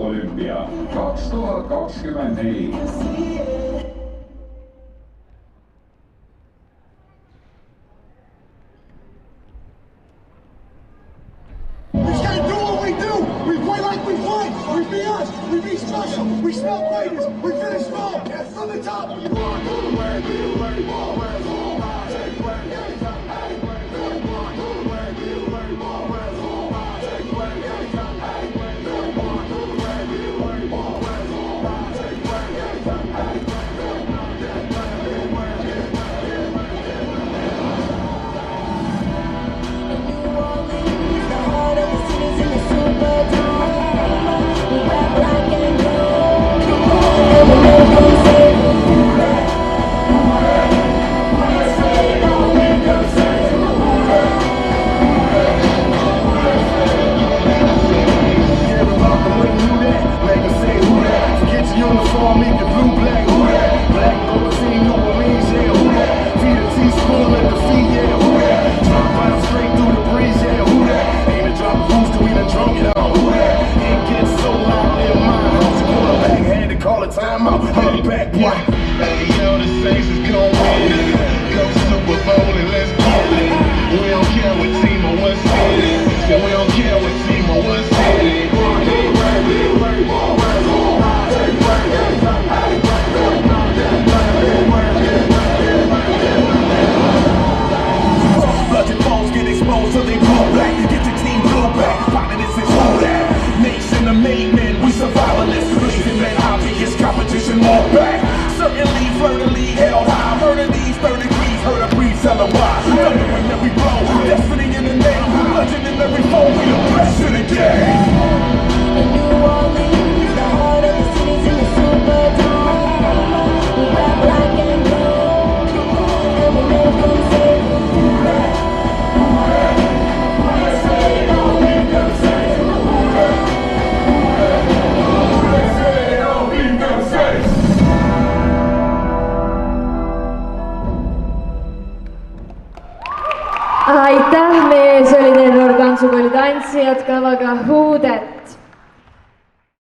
olümpia 2024. We be us, we be special, we smell greatness, we finish strong, from the top. Time out, hold back, boy. Hey, yo, the Saints is gon' win. Go Super Bowl and let's get it. We don't care what team or what city. Yeah, we don't care what team or what city. Budget balls get exposed so they blow back. Get the team blow back. Politics is all that. Nation of made men, we survivalists. Losing that obvious competition more back. Certainly flirtily held high. Murder these 30 degrees, heard a breeze, tell them why. Thunder in every blow, destiny in the name. Legend in every foe, we the best in the game. In New Orleans, the heart of the city's in the Superdome. We got black and blue, and we make them say, aitäh, meie ees oli teil Organsukooli tantsijad kavaga Huudet.